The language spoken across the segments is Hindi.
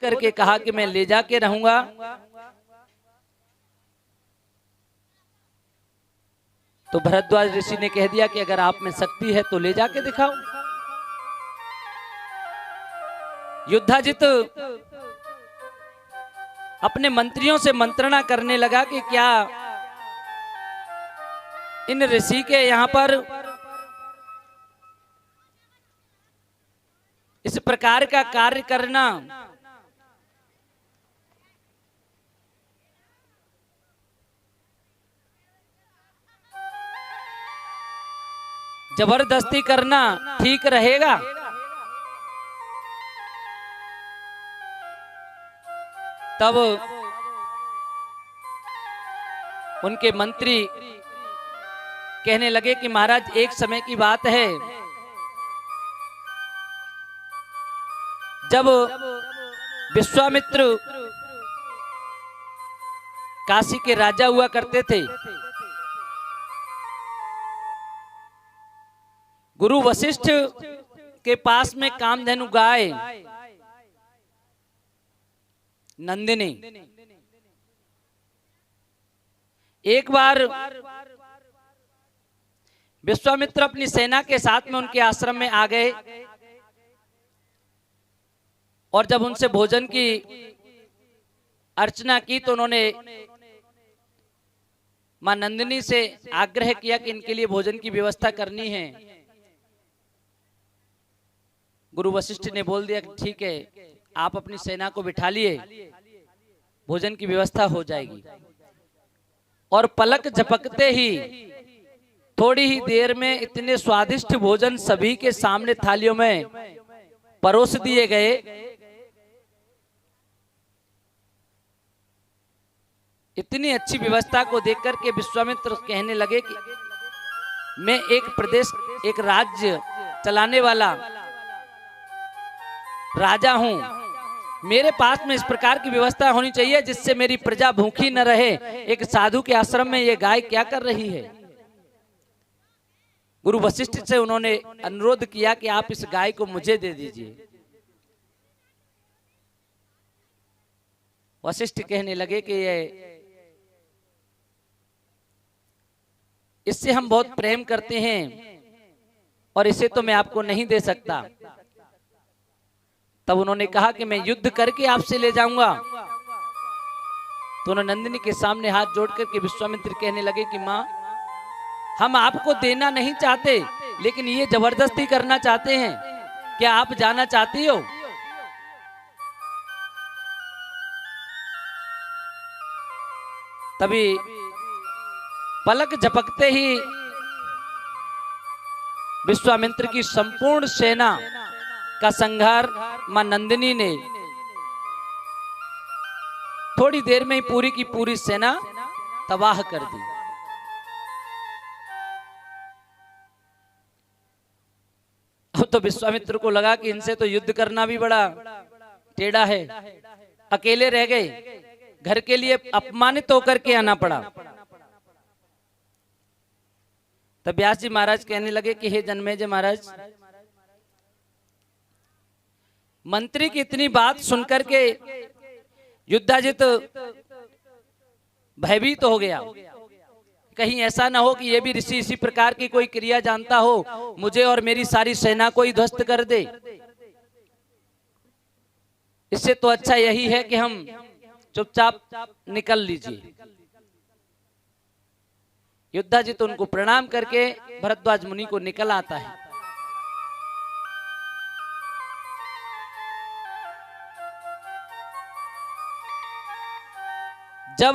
करके कहा कि मैं ले जाके रहूंगा। तो भरद्वाज ऋषि ने कह दिया कि अगर आप में शक्ति है तो ले जाके दिखाओ। युद्धाजित अपने मंत्रियों से मंत्रणा करने लगा कि क्या इन ऋषि के यहां पर इस प्रकार का कार्य करना जबरदस्ती करना ठीक रहेगा। तब उनके मंत्री कहने लगे कि महाराज एक समय की बात है जब विश्वामित्र काशी के राजा हुआ करते थे। गुरु वशिष्ठ के पास में कामधेनु गाय नंदिनी एक बार विश्वामित्र अपनी सेना के साथ में उनके आश्रम में आ गए और जब उनसे भोजन की अर्चना की तो उन्होंने मां नंदिनी से आग्रह किया कि इनके लिए भोजन की व्यवस्था करनी है। गुरु वशिष्ठ ने बोल दिया कि ठीक है, आप अपनी सेना को बिठा लिए, भोजन की व्यवस्था हो जाएगी। और पलक झपकते ही थोड़ी ही देर में इतने स्वादिष्ट भोजन सभी के सामने थालियों में परोस दिए गए। इतनी अच्छी व्यवस्था को देखकर के विश्वामित्र कहने लगे कि मैं एक प्रदेश, एक राज्य चलाने वाला राजा हूं, मेरे पास में इस प्रकार की व्यवस्था होनी चाहिए जिससे मेरी प्रजा भूखी न रहे। एक साधु के आश्रम में ये गाय क्या कर रही है? गुरु वशिष्ठ से उन्होंने अनुरोध किया कि आप इस गाय को मुझे दे दीजिए। वशिष्ठ कहने लगे कि ये इससे हम बहुत प्रेम करते हैं और इसे तो मैं आपको नहीं दे सकता। तब उन्होंने कहा कि मैं युद्ध करके आपसे ले जाऊंगा। तो उन्होंने नंदिनी के सामने हाथ जोड़ करके विश्वामित्र कहने लगे कि मां, हम आपको देना नहीं चाहते, लेकिन ये जबरदस्ती करना चाहते हैं। क्या आप जाना चाहती हो? तभी पलक झपकते ही विश्वामित्र की संपूर्ण सेना का संहार मां नंदिनी ने थोड़ी देर में ही पूरी की पूरी सेना तबाह कर दी। अब तो विश्वामित्र को लगा कि इनसे तो युद्ध करना भी बड़ा टेढ़ा है। अकेले रह गए, घर के लिए अपमानित होकर के आना पड़ा। तब व्यास जी महाराज कहने लगे कि हे जन्मेजय महाराज, मंत्री की इतनी बात सुनकर के युद्धाजित भयभीत हो गया। कहीं ऐसा ना हो कि ये भी ऋषि इसी प्रकार की कोई क्रिया जानता हो, मुझे और मेरी सारी सेना को ही ध्वस्त कर दे। इससे तो अच्छा यही है कि हम चुपचाप निकल लीजिए। युद्धाजित उनको प्रणाम करके भरद्वाज मुनि को निकल आता है। जब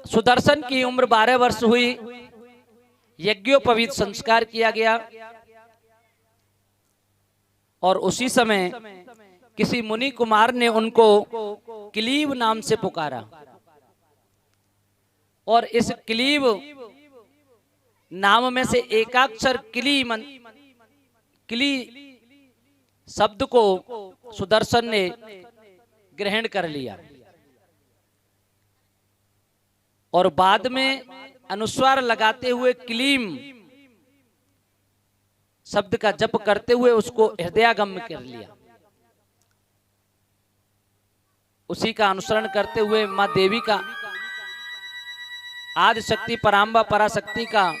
सुदर्शन की उम्र 12 वर्ष हुई, यज्ञोपवीत संस्कार किया गया और उसी समय किसी मुनि कुमार ने उनको क्लीब नाम से पुकारा। और इस क्लीब नाम में से एकाक्षर क्ली शब्द को सुदर्शन ने ग्रहण कर लिया और बाद में अनुस्वार लगाते हुए क्लीम शब्द का जप करते हुए उसको हृदयागम्य कर लिया। उसी का अनुसरण करते हुए माँ देवी का, आदि शक्ति पराम्बा पराशक्ति का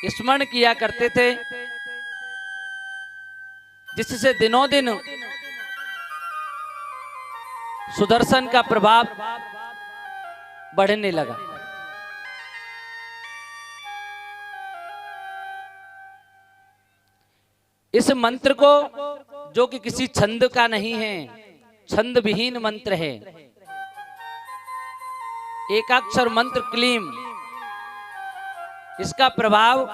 स्मरण किया करते थे, जिससे दिनों दिन सुदर्शन का प्रभाव बढ़ने लगा। इस मंत्र को, जो कि किसी छंद का नहीं है, छंद विहीन मंत्र है, एकाक्षर मंत्र क्लीम, इसका प्रभाव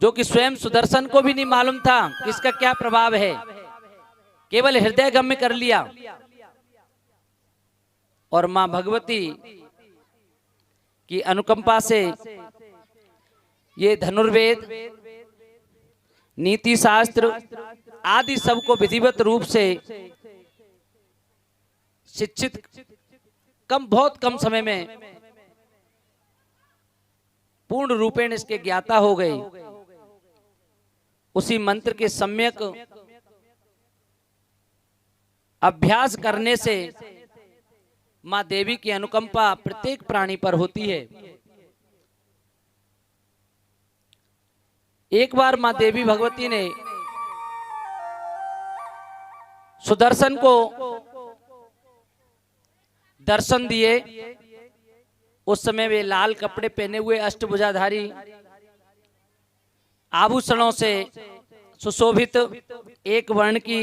जो कि स्वयं सुदर्शन को भी नहीं मालूम था कि इसका क्या प्रभाव है, केवल हृदय गम्य कर लिया। और मां भगवती की अनुकंपा से ये धनुर्वेद, नीति शास्त्र आदि सबको विधिवत रूप से शिक्षित बहुत कम समय में पूर्ण रूपेण इसके ज्ञाता हो गई। उसी मंत्र के सम्यक अभ्यास करने से मां देवी की अनुकंपा प्रत्येक प्राणी पर होती है। एक बार मां देवी भगवती ने सुदर्शन को दर्शन दिए। उस समय वे लाल कपड़े पहने हुए अष्टभुजाधारी, आभूषणों से सुशोभित, एक वर्ण की,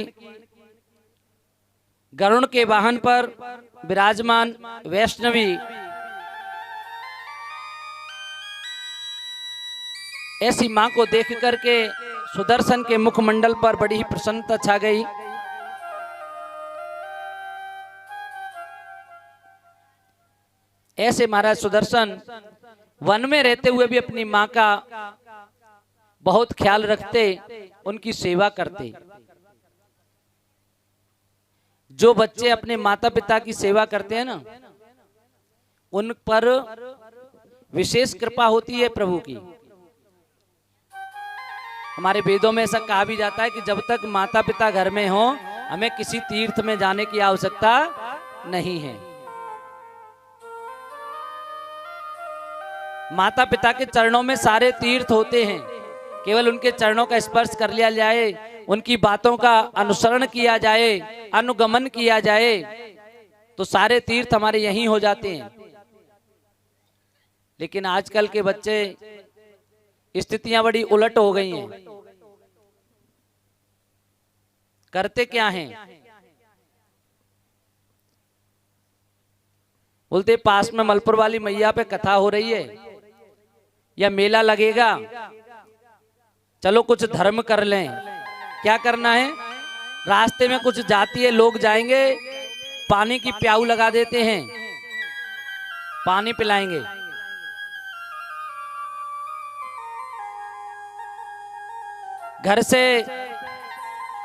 गरुड़ के वाहन पर विराजमान वैष्णवी ऐसी मां को देख करके सुदर्शन के मुखमंडल पर बड़ी ही प्रसन्नता छा गई। ऐसे महाराज सुदर्शन वन में रहते हुए भी अपनी मां का बहुत ख्याल रखते, उनकी सेवा करते। जो बच्चे अपने माता पिता की सेवा करते हैं ना, उन पर विशेष कृपा होती है प्रभु की। हमारे वेदों में ऐसा कहा भी जाता है कि जब तक माता पिता घर में हो, हमें किसी तीर्थ में जाने की आवश्यकता नहीं है। माता पिता के चरणों में सारे तीर्थ होते हैं, केवल उनके चरणों का स्पर्श कर लिया जाए, उनकी बातों का अनुसरण किया जाए, अनुगमन किया जाए, तो सारे तीर्थ हमारे यहीं हो जाते हैं। लेकिन आजकल के बच्चे, स्थितियां बड़ी उलट हो गई हैं। करते क्या हैं? बोलते पास में मलपुर वाली मैया पे कथा हो रही है या मेला लगेगा, चलो कुछ धर्म कर लें। क्या करना है? रास्ते में कुछ जाती है, लोग जाएंगे, पानी की प्याऊ लगा देते हैं, पानी पिलाएंगे। घर से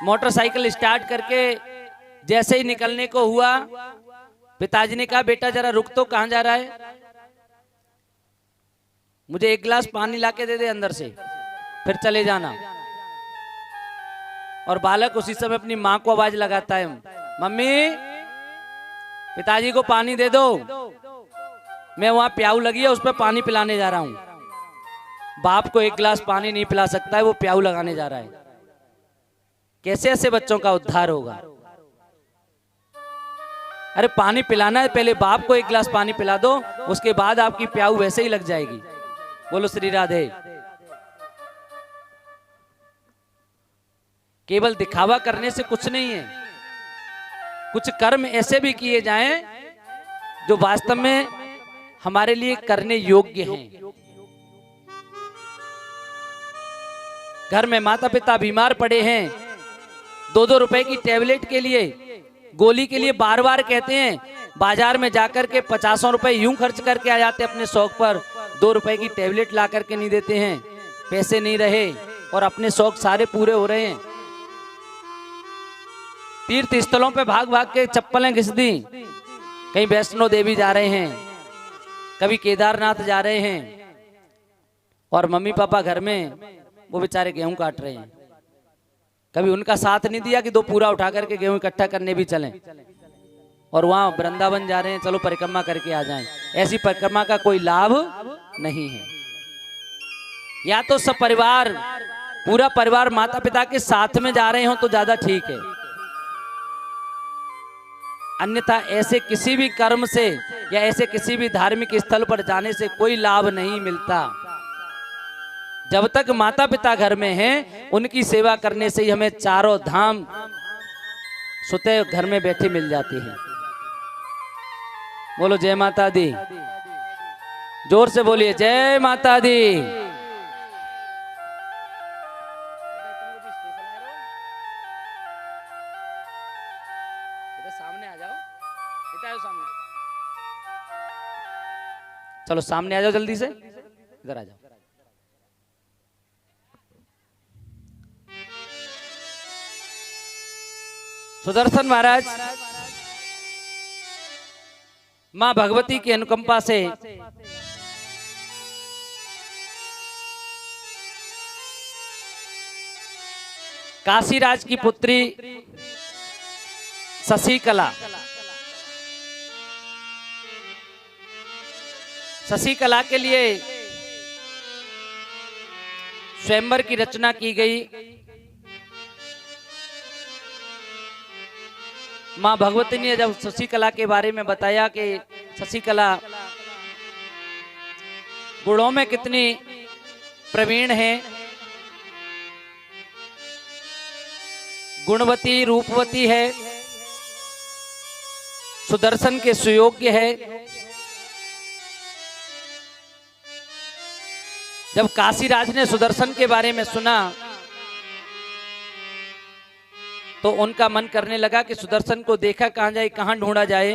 मोटरसाइकिल स्टार्ट करके जैसे ही निकलने को हुआ, पिताजी ने कहा बेटा जरा रुक तो, कहां जा रहा है? मुझे एक गिलास पानी लाके दे दे अंदर से, फिर चले जाना। और बालक उसी समय अपनी मां को आवाज लगाता है, मम्मी पिताजी को पानी दे दो, मैं वहां प्याऊ लगी है उस पर पानी पिलाने जा रहा हूं। बाप को एक गिलास पानी नहीं पिला सकता है, वो प्याऊ लगाने जा रहा है। कैसे ऐसे बच्चों का उद्धार होगा? अरे पानी पिलाना है, पहले बाप को एक गिलास पानी पिला दो, उसके बाद आपकी प्याऊ वैसे ही लग जाएगी। बोलो श्री राधे। केवल दिखावा करने से कुछ नहीं है, कुछ कर्म ऐसे भी किए जाएं जो वास्तव में हमारे लिए करने योग्य हैं। घर में माता पिता बीमार पड़े हैं, 2-2 रुपए की टैबलेट के लिए, गोली के लिए बार बार कहते हैं, बाजार में जाकर के 50 रुपए यूं खर्च करके आ जाते अपने शौक पर, 2 रुपए की टैबलेट ला करके नहीं देते हैं। पैसे नहीं रहे और अपने शौक सारे पूरे हो रहे हैं। तीर्थ स्थलों पे भाग भाग के चप्पलें घिस दी, कहीं वैष्णो देवी जा रहे हैं, कभी केदारनाथ जा रहे हैं, और मम्मी पापा घर में वो बेचारे गेहूं काट रहे हैं। कभी उनका साथ नहीं दिया कि दो पूरा उठा करके गेहूं इकट्ठा करने भी चलें और वहां वृंदावन जा रहे हैं, चलो परिक्रमा करके आ जाएं। ऐसी परिक्रमा का कोई लाभ नहीं है। या तो सब परिवार, पूरा परिवार माता पिता के साथ में जा रहे हो तो ज्यादा ठीक है, अन्यथा ऐसे किसी भी कर्म से या ऐसे किसी भी धार्मिक स्थल पर जाने से कोई लाभ नहीं मिलता। जब तक माता पिता घर में हैं, उनकी सेवा करने से ही हमें चारों धाम सुते घर में बैठे मिल जाती है। बोलो जय माता दी, जोर से बोलिए जय माता दी। सामने आ जाओ, इधर सामने, चलो सामने आ जाओ जल्दी से, इधर आ जाओ। सुदर्शन महाराज मां भगवती की अनुकंपा से काशीराज की पुत्री शशिकला, शशिकला के लिए स्वयंवर की रचना की गई। मां भगवती ने जब शशिकला के बारे में बताया कि शशिकला गुणों में कितनी प्रवीण है, गुणवती रूपवती है, सुदर्शन के सुयोग्य है। जब काशीराज ने सुदर्शन के बारे में सुना तो उनका मन करने लगा कि सुदर्शन को देखा कहां जाए, कहां ढूंढा जाए।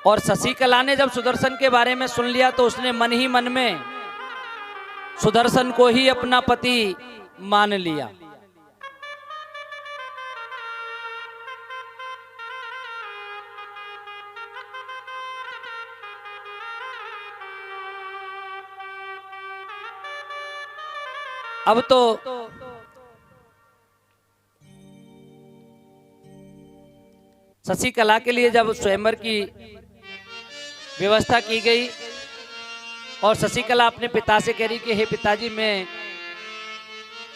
और शशिकला ने जब सुदर्शन के बारे में सुन लिया तो उसने मन ही मन में सुदर्शन को ही अपना पति मान लिया। अब तो शशिकला के लिए जब स्वयंवर की व्यवस्था की गई और शशिकला अपने पिता से कह रही कि हे पिताजी, मैं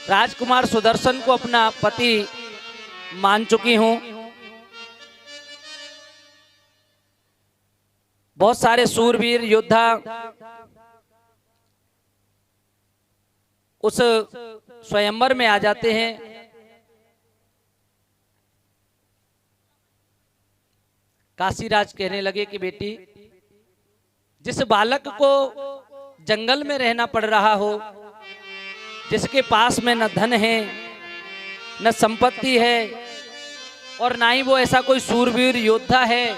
राजकुमार सुदर्शन को अपना पति मान चुकी हूं। बहुत सारे सूरवीर योद्धा उस स्वयंवर में आ जाते हैं। काशीराज कहने लगे कि बेटी, जिस बालक को जंगल में रहना पड़ रहा हो, जिसके पास में न धन है न संपत्ति है और ना ही वो ऐसा कोई सूरवीर योद्धा है,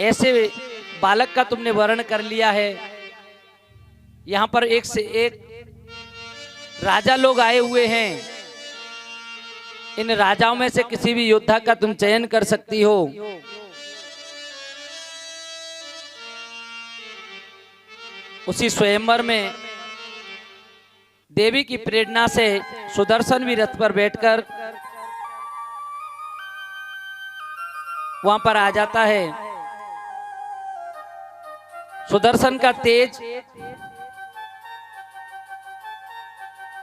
ऐसे बालक का तुमने वर्ण कर लिया है। यहां पर एक से एक राजा लोग आए हुए हैं, इन राजाओं में से किसी भी योद्धा का तुम चयन कर सकती हो। उसी स्वयंवर में देवी की प्रेरणा से सुदर्शन भी रथ पर बैठकर वहां पर आ जाता है। सुदर्शन का तेज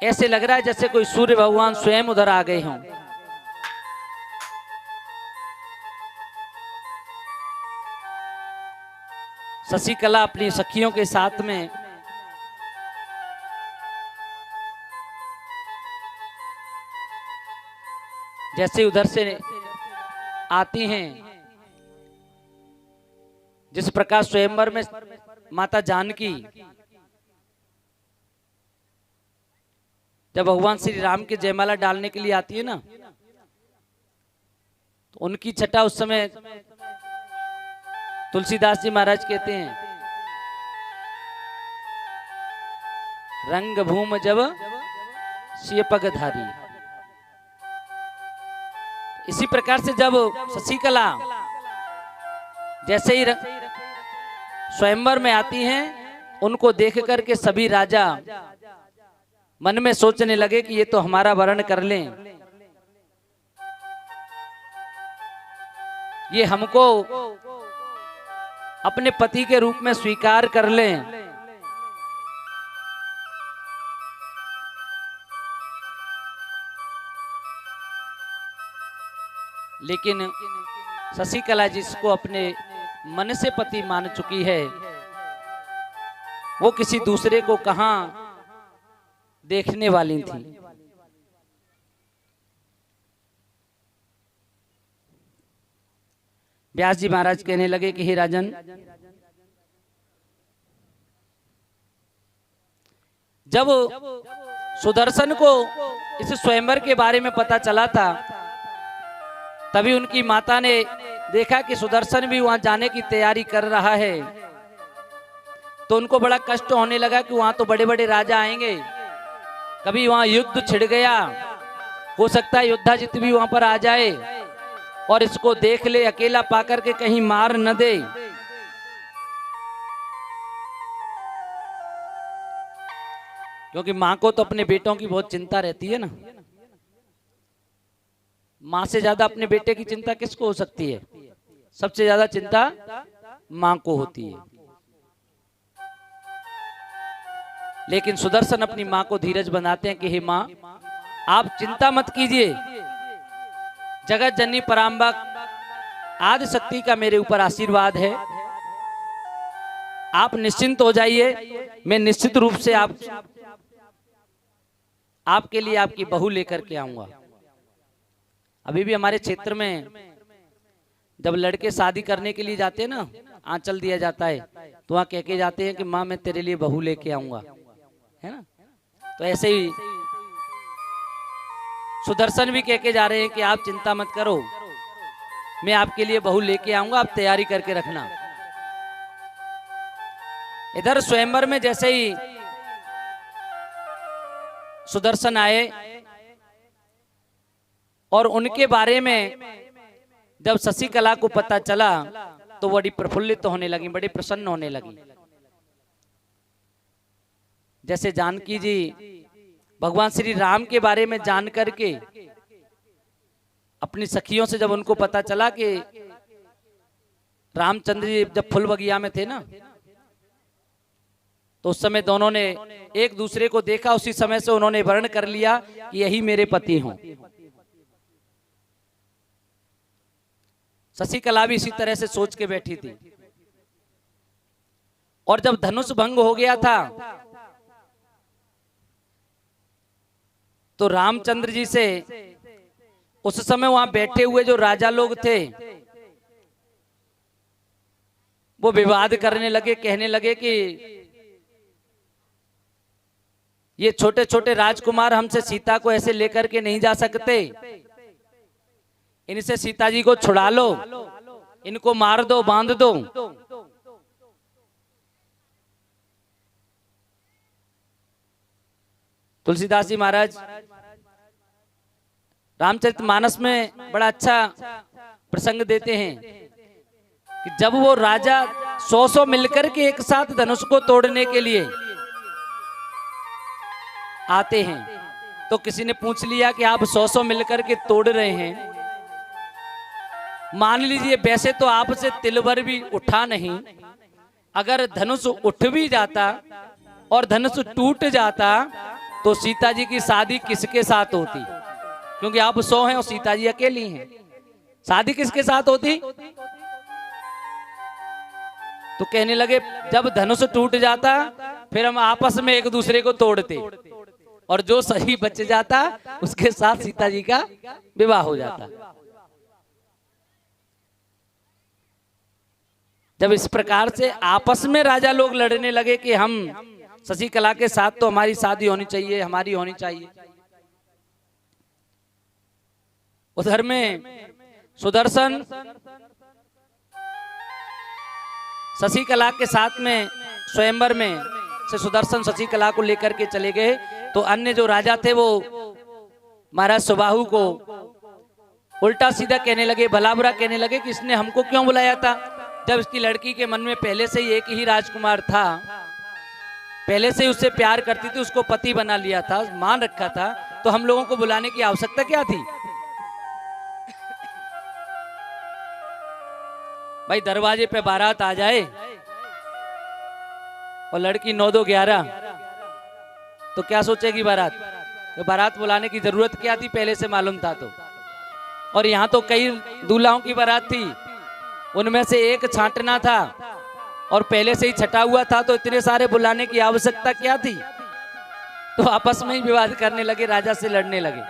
ऐसे लग रहा है जैसे कोई सूर्य भगवान स्वयं उधर आ गए हों। शशिकला अपनी सखियों के साथ में जैसे उधर से आती हैं, जिस प्रकार स्वयंवर में माता जानकी जब भगवान श्री राम के जयमाला डालने के लिए आती है ना, तो उनकी छटा उस समय तुलसीदास जी महाराज कहते हैं, रंग भूम जब सिय पगधारी। इसी प्रकार से जब शशिकला जैसे ही स्वयंवर में आती हैं, उनको देख करके सभी राजा मन में सोचने लगे कि ये तो हमारा वरण कर लें, ये हमको अपने पति के रूप में स्वीकार कर लें। लेकिन शशिकला जिसको अपने मन से पति मान चुकी है, वो किसी दूसरे को कहां देखने वाली थी। व्यास जी महाराज कहने लगे कि हे राजन, जब सुदर्शन को इस स्वयंवर के बारे में पता चला था, तभी उनकी माता ने देखा कि सुदर्शन भी वहां जाने की तैयारी कर रहा है, तो उनको बड़ा कष्ट होने लगा कि वहां तो बड़े बड़े राजा आएंगे, कभी वहां युद्ध छिड़ गया, हो सकता है योद्धाजित भी वहां पर आ जाए और इसको देख ले, अकेला पाकर के कहीं मार न दे। क्योंकि मां को तो अपने बेटों की बहुत चिंता रहती है ना, मां से ज्यादा अपने बेटे की चिंता किसको हो सकती है? सबसे ज्यादा चिंता मां को होती है। लेकिन सुदर्शन अपनी मां को धीरज बनाते हैं कि हे मां, आप चिंता मत कीजिए, जगत जननी पराम्बा आदि शक्ति का मेरे ऊपर आशीर्वाद है, आप निश्चिंत हो जाइए, मैं निश्चित रूप से आपके लिए आपकी बहू लेकर के आऊंगा। अभी भी हमारे क्षेत्र में जब लड़के शादी करने के लिए जाते हैं ना, आंचल दिया जाता है, तो वहां कह के जाते हैं कि मां मैं तेरे लिए बहू लेके आऊंगा, है ना। तो ऐसे ही सुदर्शन भी कह के जा रहे हैं कि आप चिंता मत करो, मैं आपके लिए बहू लेके आऊंगा, आप तैयारी करके रखना। इधर स्वयंवर में जैसे ही सुदर्शन आए और उनके बारे में जब शशिकला को पता चला, तो बड़ी प्रफुल्लित होने लगी, बड़ी प्रसन्न होने लगी। जैसे जानकी जी भगवान श्री राम के बारे में जान करके अपनी सखियों से जब उनको पता चला कि रामचंद्र जी जब फुल बगिया में थे ना, तो उस समय दोनों ने एक दूसरे को देखा, उसी समय से उन्होंने वर्ण कर लिया कि यही मेरे पति हों। शशिकला भी इसी तरह से सोच के बैठी थी। और जब धनुष भंग हो गया था, तो रामचंद्र जी से उस समय वहां बैठे हुए जो राजा लोग थे, वो विवाद करने लगे, कहने लगे कि ये छोटे छोटे राजकुमार हमसे सीता को ऐसे लेकर के नहीं जा सकते, इनसे सीता जी को छुड़ा लो, इनको मार दो, बांध दो। तुलसीदास जी महाराज रामचरितमानस में बड़ा अच्छा प्रसंग देते हैं कि जब वो राजा 100 मिलकर के एक साथ धनुष को तोड़ने के लिए आते हैं, तो किसी ने पूछ लिया कि आप 100 मिलकर के तोड़ रहे हैं, मान लीजिए वैसे तो आपसे तिल भर भी उठा नहीं, अगर धनुष उठ भी जाता और धनुष टूट जाता तो सीता जी की शादी किसके साथ होती? क्योंकि आप 100 हैं और सीता जी अकेली हैं, शादी किसके साथ होती? तो कहने लगे जब धनुष टूट जाता फिर हम आपस में एक दूसरे को तोड़ते और जो सही बच जाता उसके साथ सीता जी का विवाह हो जाता। जब इस प्रकार से आपस में राजा लोग लड़ने लगे कि हम शशिकला के साथ तो हमारी शादी होनी चाहिए, हमारी होनी चाहिए, उधर में सुदर्शन शशिकला के साथ में स्वयंवर में से सुदर्शन शशिकला को लेकर के चले गए, तो अन्य जो राजा थे वो महाराज सुबाहु को उल्टा सीधा कहने लगे, भला बुरा कहने लगे कि इसने हमको क्यों बुलाया था, जब इसकी लड़की के मन में पहले से ही एक ही राजकुमार था, पहले से ही उससे प्यार करती थी, उसको पति बना लिया था, मान रखा था, तो हम लोगों को बुलाने की आवश्यकता क्या थी? भाई दरवाजे पे बारात आ जाए और लड़की 9-2-11, तो क्या सोचेगी बारात? तो बारात बुलाने की जरूरत क्या थी? पहले से मालूम था तो। और यहाँ तो कई दूल्हाओं की बारात थी, उनमें से एक छांटना था और पहले से ही छटा हुआ था, तो इतने सारे बुलाने की आवश्यकता क्या थी? तो आपस में ही विवाद करने लगे, राजा से लड़ने लगे।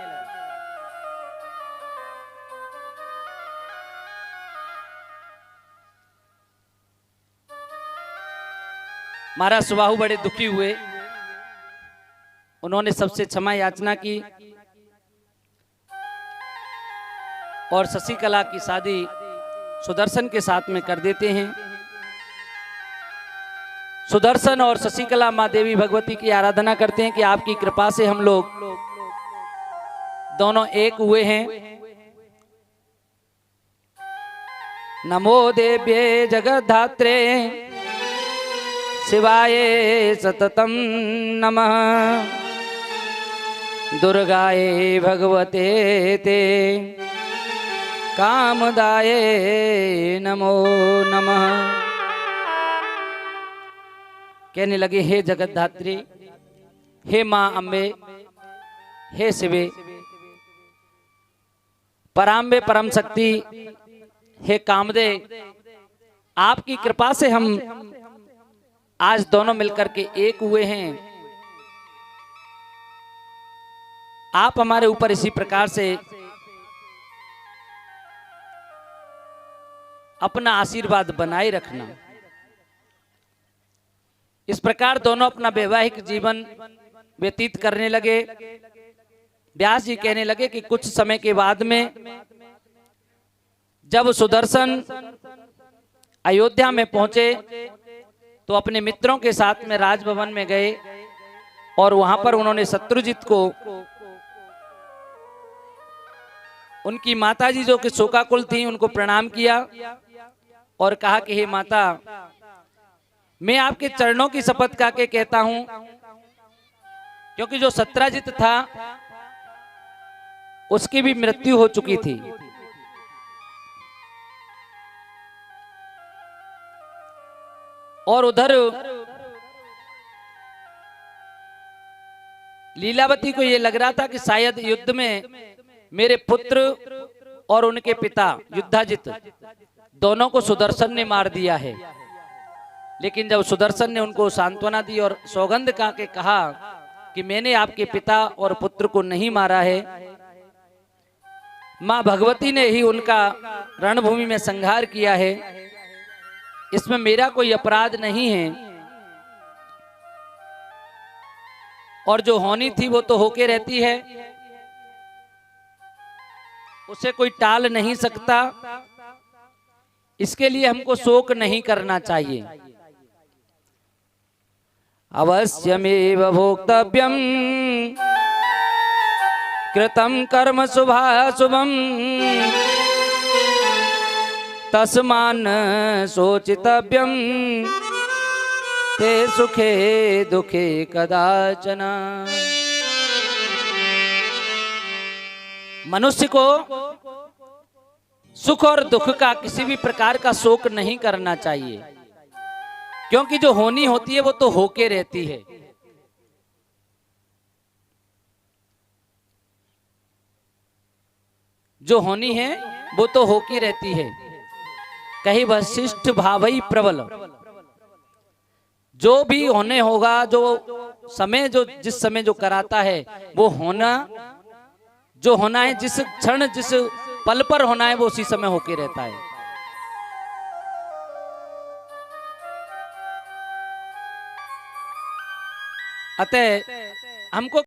महाराज सुबाहु बड़े दुखी हुए, उन्होंने सबसे क्षमा याचना की और शशिकला की शादी सुदर्शन के साथ में कर देते हैं। सुदर्शन और शशिकला माँ देवी भगवती की आराधना करते हैं कि आपकी कृपा से हम लोग दोनों एक हुए हैं। नमो देव्ये जगद्धात्रे शिवाय सततम नमः, दुर्गाये भगवते ते कामदाये नमो नमः। कहने लगे, हे जगद्धात्री, हे मां अम्बे, हे शिवे, पराम्बे परम शक्ति, हे कामदे, आपकी कृपा से हम आज दोनों मिलकर के एक हुए हैं। आप हमारे ऊपर इसी प्रकार से अपना आशीर्वाद बनाए रखना। इस प्रकार दोनों अपना वैवाहिक जीवन व्यतीत करने लगे। व्यास जी कहने लगे कि कुछ समय के बाद में जब सुदर्शन अयोध्या में पहुंचे तो अपने मित्रों के साथ में राजभवन में गए और वहां पर उन्होंने शत्रुजित को, उनकी माताजी जो कि शोकाकुल थी, उनको प्रणाम किया और कहा कि हे माता, मैं आपके चरणों की शपथ खा के कहता हूं, क्योंकि जो सत्राजित था उसकी भी मृत्यु हो चुकी थी। और उधर लीलावती को यह लग रहा था कि शायद युद्ध में मेरे पुत्र और उनके पिता युद्धाजित दोनों को सुदर्शन ने मार दिया है। लेकिन जब सुदर्शन ने उनको सांत्वना दी और सौगंध का के कहा कि मैंने आपके पिता और पुत्र को नहीं मारा है, मां भगवती ने ही उनका रणभूमि में संहार किया है, इसमें मेरा कोई अपराध नहीं है, और जो होनी थी वो तो होके रहती है, उसे कोई टाल नहीं सकता, इसके लिए हमको शोक नहीं करना चाहिए। अवश्यमेव भोक्तव्यम कृतं कर्म शुभाशुभम, तस्मान् शोचितव्यम ते सुखे दुखे कदाचन। मनुष्य को सुख और दुख का किसी भी प्रकार का शोक नहीं करना चाहिए, क्योंकि जो होनी होती है वो तो होके रहती है। जो होनी है वो तो होके रहती है। कहीं वशिष्ठ भावई प्रबल, जो भी होने होगा, जो समय जो जिस समय जो कराता है वो होना, जो होना है जिस क्षण जिस पल पर होना है वो उसी समय होके रहता है। अतः हमको